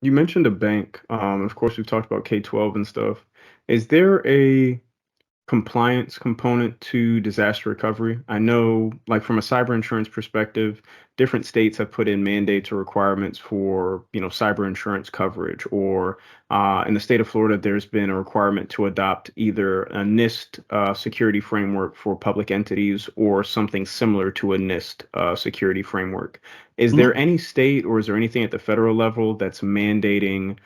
You mentioned a bank. Of course, we've talked about K-12 and stuff. Is there a compliance component to disaster recovery? I know, like from a cyber insurance perspective, different states have put in mandates or requirements for, cyber insurance coverage. Or in the state of Florida, there's been a requirement to adopt either a NIST security framework for public entities or something similar to a NIST security framework. Is there any state or is there anything at the federal level that's mandating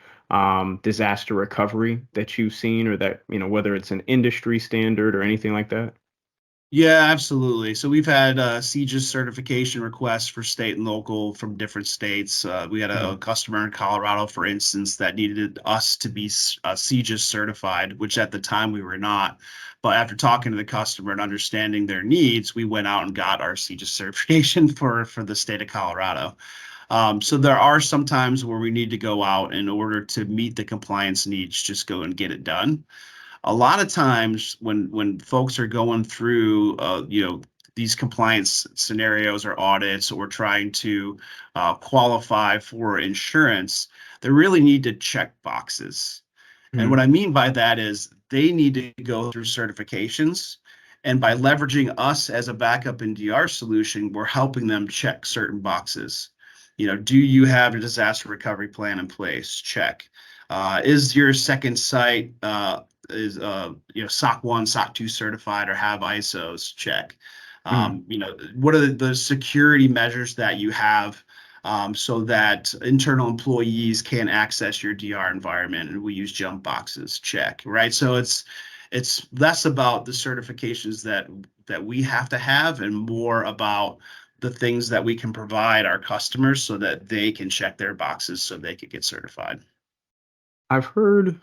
disaster recovery that you've seen, or that, whether it's an industry standard or anything like that? Yeah, absolutely. So we've had CGIS certification requests for state and local from different states. We had a Mhm. customer in Colorado, for instance, that needed us to be CGIS certified, which at the time we were not. But after talking to the customer and understanding their needs, we went out and got our CGIS certification for the state of Colorado. So there are some times where we need to go out in order to meet the compliance needs, just go and get it done. A lot of times when folks are going through these compliance scenarios or audits or trying to qualify for insurance, they really need to check boxes. And what Mhm. I mean by that is they need to go through certifications, and by leveraging us as a backup NDR solution, we're helping them check certain boxes. Do you have a disaster recovery plan in place? Check. Is your second site is SOC 1, SOC 2 certified or have ISOs? Check. Mhm. What are the security measures that you have, so that internal employees can access your DR environment, and we use jump boxes? Check. Right. So it's less about the certifications that we have to have and more about the things that we can provide our customers so that they can check their boxes so they could get certified. I've heard.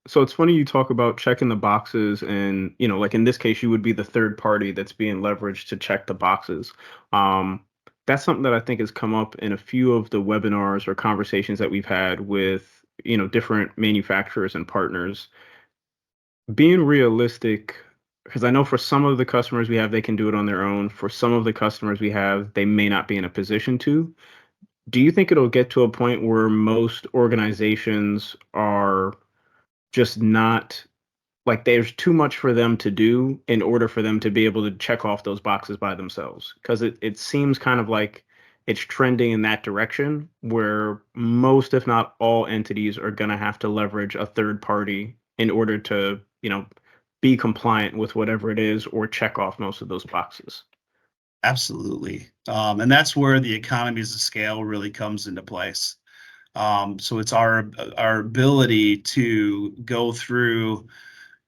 So it's funny you talk about checking the boxes, and, like in this case, you would be the third party that's being leveraged to check the boxes. Um, that's something that I think has come up in a few of the webinars or conversations that we've had with, different manufacturers and partners. Being realistic, because I know for some of the customers we have, they can do it on their own. For some of the customers we have, they may not be in a position to. Do you think it'll get to a point where most organizations are just not, like, there's too much for them to do in order for them to be able to check off those boxes by themselves? Because it seems kind of like it's trending in that direction where most, if not all, entities are going to have to leverage a third party in order to, be compliant with whatever it is or check off most of those boxes. Absolutely. And that's where the economies of scale really comes into place. So it's our ability to go through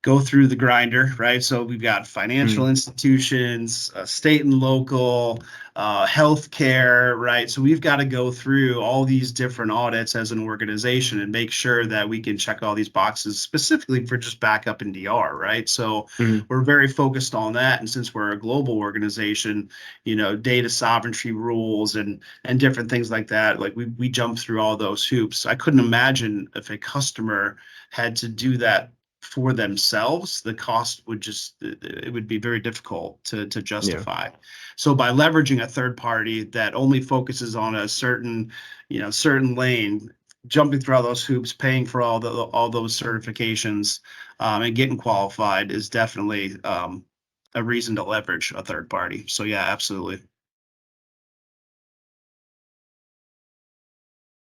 the grinder, right? So we've got financial Mm, institutions, state and local, healthcare, right? So we've got to go through all these different audits as an organization and make sure that we can check all these boxes specifically for just backup and DR, right? So mm, we're very focused on that. And since we're a global organization, data sovereignty rules and different things like that, like we jump through all those hoops. I couldn't imagine if a customer had to do that for themselves. The cost would just it would be very difficult to yeah. justify. So by leveraging a third party that only focuses on a certain lane, jumping through all those hoops, paying for all those certifications, and getting qualified is definitely a reason to leverage a third party. So yeah, absolutely.